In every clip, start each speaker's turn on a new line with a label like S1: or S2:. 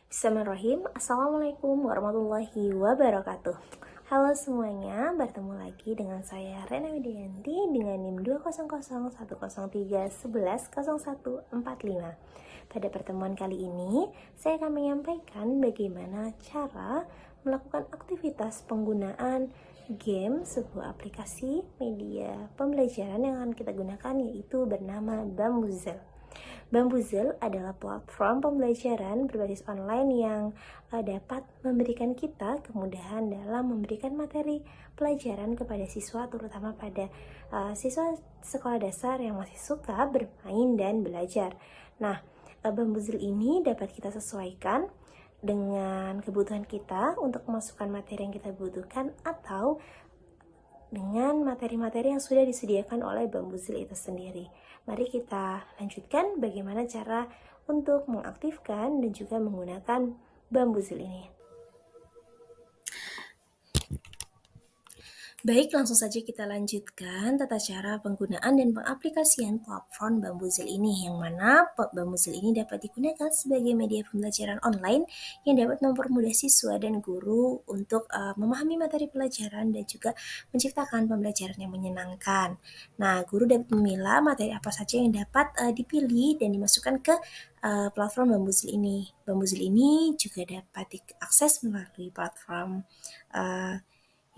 S1: Bismillahirrahmanirrahim. Assalamualaikum warahmatullahi wabarakatuh. Halo semuanya, bertemu lagi dengan saya Rena Widianti dengan NIM 2001013110145. Pada pertemuan kali ini, saya akan menyampaikan bagaimana cara melakukan aktivitas penggunaan game, sebuah aplikasi media pembelajaran yang akan kita gunakan, yaitu bernama Bambuzel. Bambuzel adalah platform pembelajaran berbasis online yang dapat memberikan kita kemudahan dalam memberikan materi pelajaran kepada siswa, terutama pada siswa sekolah dasar yang masih suka bermain dan belajar. Nah, Bambuzel ini dapat kita sesuaikan dengan kebutuhan kita untuk memasukkan materi yang kita butuhkan atau dengan materi-materi yang sudah disediakan oleh Bambuzel itu sendiri. Mari kita lanjutkan bagaimana cara untuk mengaktifkan dan juga menggunakan Bambuzel ini. Baik, langsung saja kita lanjutkan tata cara penggunaan dan pengaplikasian platform Bambuzel ini, yang mana Bambuzel ini dapat digunakan sebagai media pembelajaran online yang dapat mempermudah siswa dan guru untuk memahami materi pelajaran dan juga menciptakan pembelajaran yang menyenangkan. Nah, guru dapat memilah materi apa saja yang dapat dipilih dan dimasukkan ke platform Bambuzel ini. Bambuzel ini juga dapat diakses melalui platform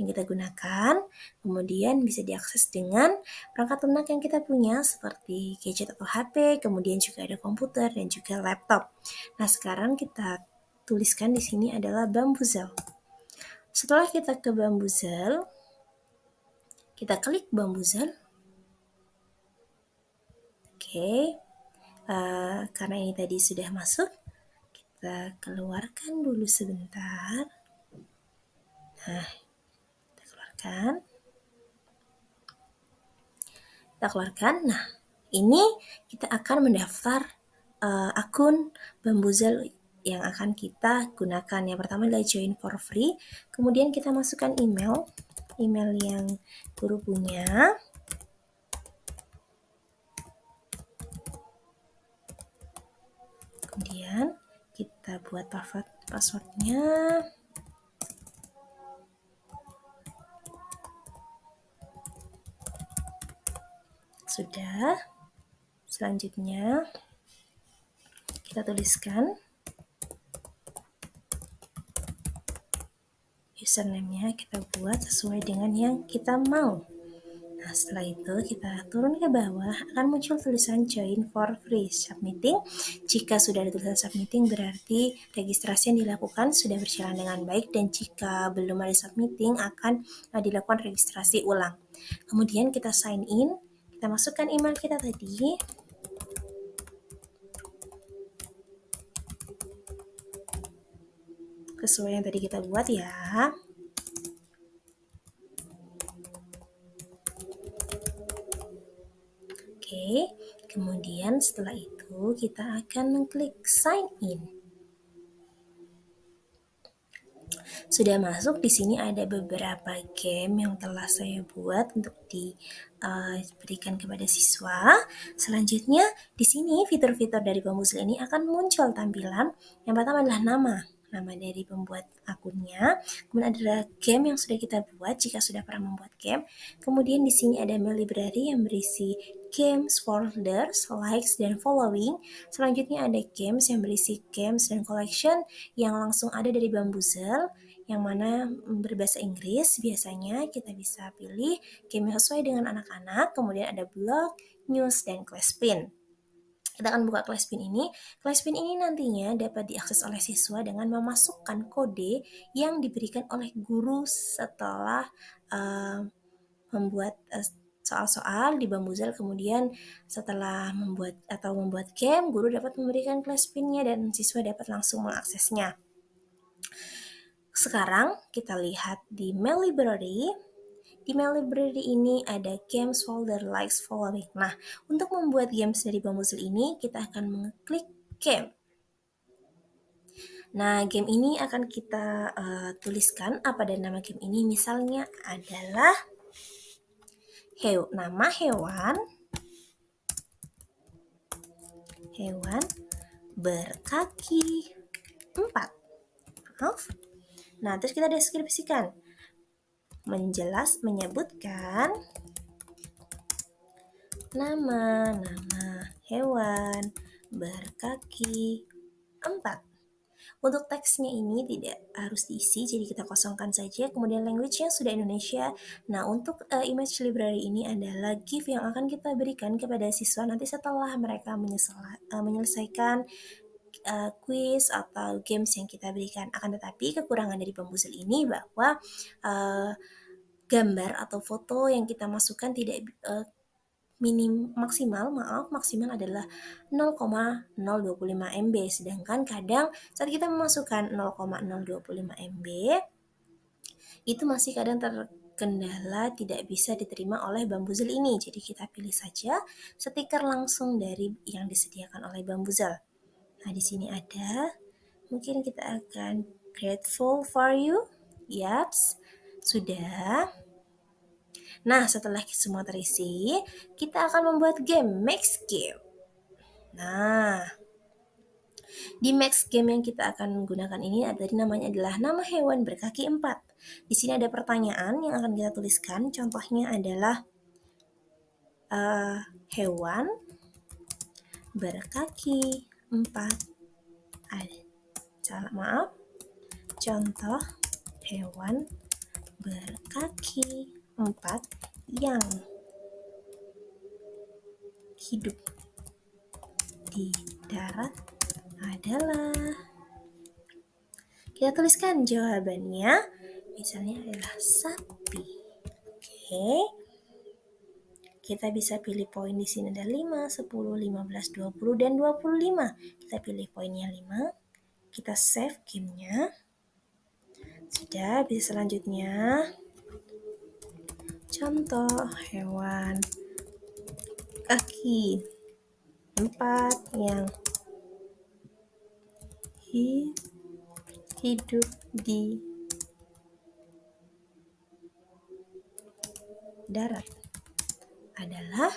S1: yang kita gunakan, kemudian bisa diakses dengan perangkat lunak yang kita punya seperti gadget atau HP, kemudian juga ada komputer dan juga laptop. Nah, sekarang kita tuliskan di sini adalah Bambuzel. Setelah kita ke Bambuzel, kita klik Bambuzel. Oke, karena ini tadi sudah masuk, kita keluarkan dulu sebentar. Nah, kita keluarkan. Nah, ini kita akan mendaftar akun Bambuzel yang akan kita gunakan. Yang pertama adalah join for free, kemudian kita masukkan email yang guru punya. Kemudian kita buat passwordnya. Sudah. Selanjutnya kita tuliskan username-nya, kita buat sesuai dengan yang kita mau. Nah, setelah itu kita turun ke bawah, akan muncul tulisan join for free submitting. Jika sudah ada tulisan submitting, berarti registrasi yang dilakukan sudah berjalan dengan baik, dan jika belum ada submitting, akan dilakukan registrasi ulang. Kemudian kita sign in, kita masukkan email kita tadi. Sesuai yang tadi kita buat ya. Oke, kemudian setelah itu kita akan mengklik sign in. Sudah masuk, di sini ada beberapa game yang telah saya buat untuk diberikan kepada siswa. Selanjutnya, di sini fitur-fitur dari Bambuzel ini akan muncul tampilan. Yang pertama adalah nama dari pembuat akunnya. Kemudian ada game yang sudah kita buat jika sudah pernah membuat game. Kemudian di sini ada mail library yang berisi games, folders, likes, dan following. Selanjutnya ada games yang berisi games dan collection yang langsung ada dari Bambuzel, yang mana berbahasa Inggris. Biasanya kita bisa pilih game yang sesuai dengan anak-anak. Kemudian ada blog, news, dan Classpin. Kita akan buka Classpin ini. Classpin ini nantinya dapat diakses oleh siswa dengan memasukkan kode yang diberikan oleh guru setelah membuat soal-soal di Bambuzel. Kemudian setelah membuat game, guru dapat memberikan Classpin-nya dan siswa dapat langsung mengaksesnya. Sekarang kita lihat di mail library. Di mail library ini ada games, folder, likes, following. Nah, untuk membuat games dari Bambuzel ini, kita akan mengklik game. Nah, game ini akan kita tuliskan apa dan nama game ini. Misalnya adalah nama hewan berkaki 4. Maaf. Nah, terus kita deskripsikan. Menyebutkan nama hewan berkaki 4. Untuk teksnya ini tidak harus diisi, jadi kita kosongkan saja. Kemudian language-nya sudah Indonesia. Nah, untuk image library ini adalah gift yang akan kita berikan kepada siswa nanti setelah mereka menyelesaikan quiz atau games yang kita berikan. Akan tetapi kekurangan dari Bambuzel ini bahwa gambar atau foto yang kita masukkan tidak maksimal adalah 0,025 MB, sedangkan kadang saat kita memasukkan 0,025 MB itu masih kadang terkendala tidak bisa diterima oleh Bambuzel ini. Jadi kita pilih saja stiker langsung dari yang disediakan oleh Bambuzel. Nah, di sini ada, mungkin kita akan grateful for you. Yaps, sudah. Nah, setelah semua terisi, kita akan membuat game Max Game. Nah, di Max Game yang kita akan gunakan ini namanya adalah nama hewan berkaki 4. Di sini ada pertanyaan yang akan kita tuliskan. Contohnya adalah hewan berkaki 4. Contoh hewan berkaki 4 yang hidup di darat adalah, kita tuliskan jawabannya, misalnya adalah sapi. Oke. Kita bisa pilih poin di sini ada 5, 10, 15, 20 dan 25. Kita pilih poinnya 5. Kita save gamenya. Sudah, bisa selanjutnya. Contoh hewan kaki 4 yang hidup di darat adalah,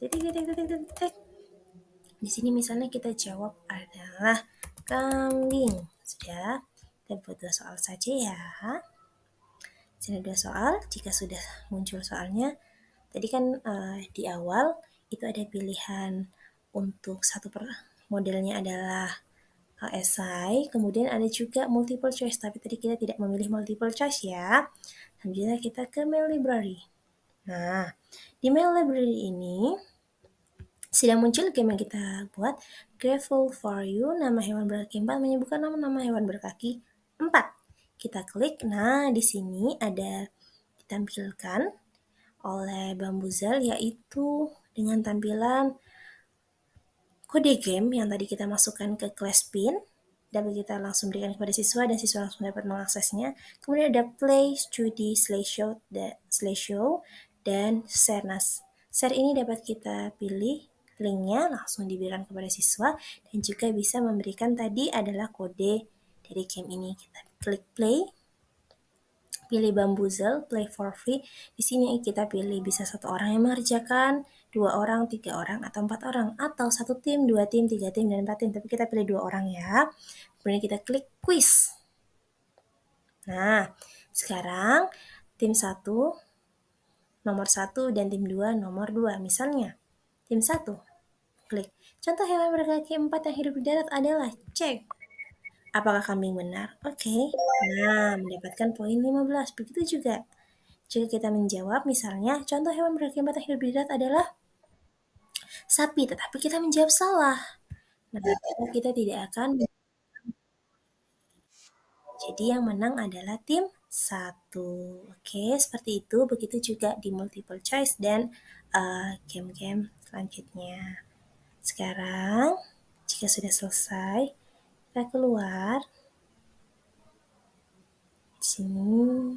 S1: titik. Di sini misalnya kita jawab adalah kambing. Sudah, kita buat 2 soal saja ya. Sini 2 soal. Jika sudah muncul soalnya, tadi kan di awal itu ada pilihan untuk modelnya adalah esai, kemudian ada juga multiple choice, tapi tadi kita tidak memilih multiple choice ya. Selanjutnya kita ke mail library. Nah, di mail library ini sudah muncul game yang kita buat, Grateful for You, nama hewan berkaki 4, menyebutkan nama hewan berkaki 4. Kita klik, nah di sini ada ditampilkan oleh Bambuzel, yaitu dengan tampilan kode game yang tadi kita masukkan ke class pin, dapat kita langsung berikan kepada siswa dan siswa langsung dapat mengaksesnya. Kemudian ada play, studi, slideshow, dan share. Nah, share ini dapat kita pilih linknya langsung diberikan kepada siswa dan juga bisa memberikan tadi adalah kode dari game ini. Kita klik play, pilih Bambuzel, play for free. Di sini kita pilih bisa 1 orang yang mengerjakan, 2 orang, 3 orang, atau 4 orang, atau 1 tim, 2 tim, 3 tim, dan 4 tim. Tapi kita pilih 2 orang ya. Kemudian kita klik quiz. Nah, sekarang tim 1 nomor 1 dan tim 2 nomor 2. Misalnya, tim 1 klik. Contoh hewan berkaki 4 yang hidup di darat adalah cek. Apakah kambing benar? Oke. Nah, mendapatkan poin 15. Begitu juga jika kita menjawab, misalnya, contoh hewan berkaki 4 yang hidup di darat adalah sapi, tetapi kita menjawab salah. Nah, kita tidak akan. Jadi yang menang adalah tim 1. Oke, seperti itu. Begitu juga di multiple choice dan game-game selanjutnya. Sekarang, jika sudah selesai, kita keluar. Di sini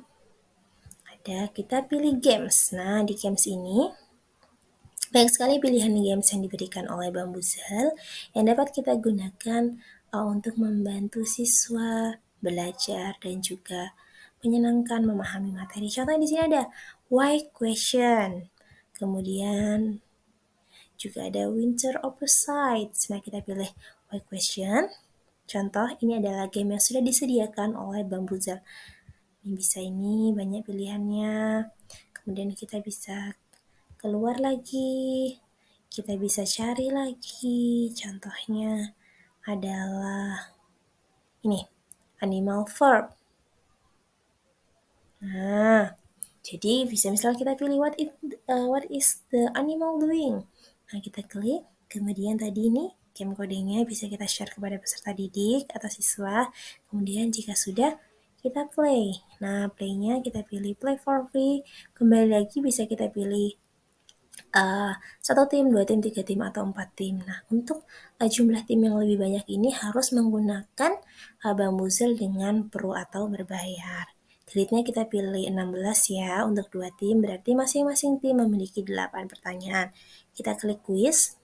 S1: ada, kita pilih games. Nah, di games ini banyak sekali pilihan games yang diberikan oleh Bambuzel yang dapat kita gunakan untuk membantu siswa belajar dan juga menyenangkan memahami materi. Contohnya di sini ada why question. Kemudian juga ada winter opposites. Nah, kita pilih white question. Contoh, ini adalah game yang sudah disediakan oleh Bambuzel. Ini bisa ini, banyak pilihannya. Kemudian kita bisa keluar lagi. Kita bisa cari lagi. Contohnya adalah ini, animal verb. Nah, jadi bisa misalnya kita pilih what is the animal doing. Nah, kita klik. Kemudian tadi ini game codingnya bisa kita share kepada peserta didik atau siswa. Kemudian jika sudah, kita play. Nah, playnya kita pilih play for free. Kembali lagi bisa kita pilih satu tim, dua tim, tiga tim, atau empat tim. Nah, untuk jumlah tim yang lebih banyak ini harus menggunakan Bambuzel dengan pro atau berbayar. Gridnya kita pilih 16 ya untuk dua tim, berarti masing-masing tim memiliki 8 pertanyaan. Kita klik quiz.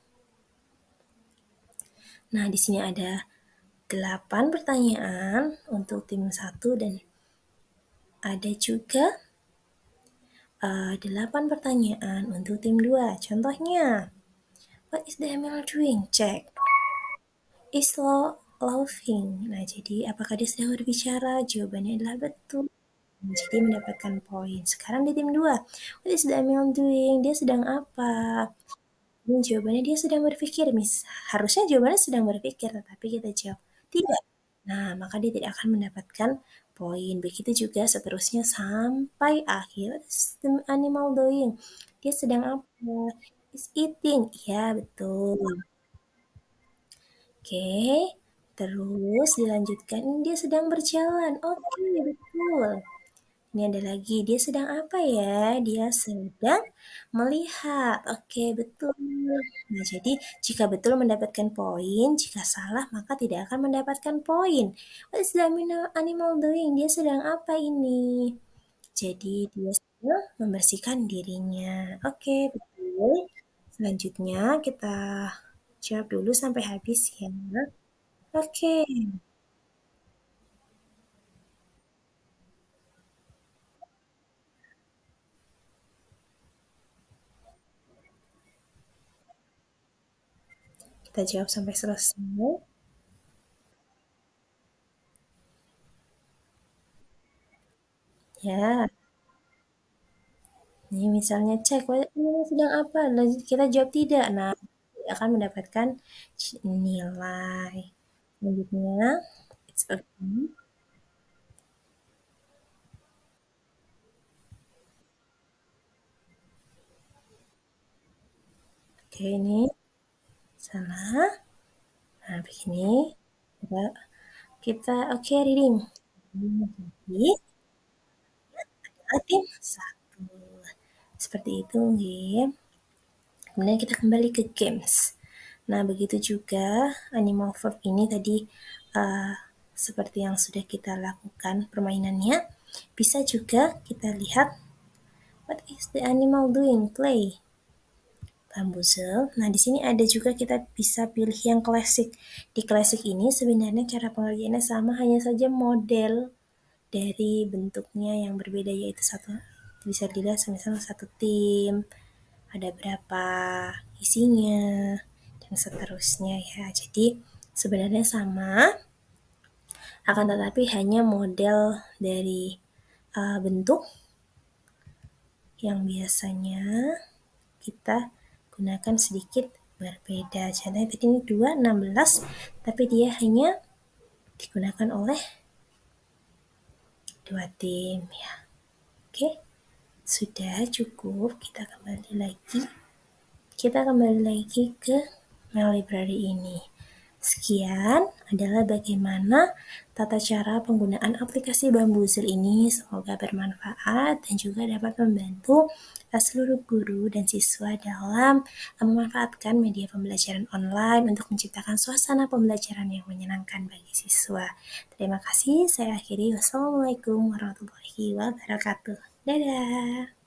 S1: Nah, di sini ada 8 pertanyaan untuk tim 1 dan ada juga 8 pertanyaan untuk tim 2. Contohnya, what is the animal doing? Cek. Is laughing. Nah, jadi apakah dia sedang berbicara? Jawabannya adalah betul. Jadi mendapatkan poin. Sekarang di tim 2. What is the animal doing? Dia sedang apa? Ini jawabannya dia sedang berpikir, Harusnya jawabannya sedang berpikir, tetapi kita jawab tidak. Nah, maka dia tidak akan mendapatkan poin. Begitu juga seterusnya sampai akhir. What is the animal doing? Dia sedang apa? Is eating. Ya, betul. Oke, terus dilanjutkan. Dia sedang berjalan. Oke, betul. Ini ada lagi. Dia sedang apa ya? Dia sedang melihat. Oke, betul. Nah, jadi jika betul mendapatkan poin, jika salah maka tidak akan mendapatkan poin. What is the animal doing? Dia sedang apa ini? Jadi dia sedang membersihkan dirinya. Oke, betul. Selanjutnya kita jawab dulu sampai habis ya. Oke, kita jawab sampai selesai. Ya, ini misalnya cek, ini sedang apa? Nah, kita jawab tidak. Nah, akan mendapatkan nilai. Selanjutnya, it's okay. Oke, ini salah. Nah, begini. Kita, oke, reading. Jadi, tim satu. Seperti itu, game. Kemudian kita kembali ke games. Nah, begitu juga animal verb ini tadi uh, seperti yang sudah kita lakukan permainannya. Bisa juga kita lihat what is the animal doing? Play. Bambuzel. Nah, di sini ada juga kita bisa pilih yang klasik. Di klasik ini sebenarnya cara pengerjaannya sama, hanya saja model dari bentuknya yang berbeda, yaitu satu bisa dilihat misalnya satu tim, ada berapa isinya, dan seterusnya ya. Jadi sebenarnya sama, akan tetapi hanya model dari bentuk yang biasanya kita gunakan sedikit berbeda. Contohnya tadi ini 2, 16, tapi dia hanya digunakan oleh dua tim ya. Oke, sudah cukup. Kita kembali lagi ke My Library ini. Sekian adalah bagaimana tata cara penggunaan aplikasi Bambuzel ini. Semoga bermanfaat dan juga dapat membantu seluruh guru dan siswa dalam memanfaatkan media pembelajaran online untuk menciptakan suasana pembelajaran yang menyenangkan bagi siswa. Terima kasih. Saya akhiri. Wassalamualaikum warahmatullahi wabarakatuh. Dadah.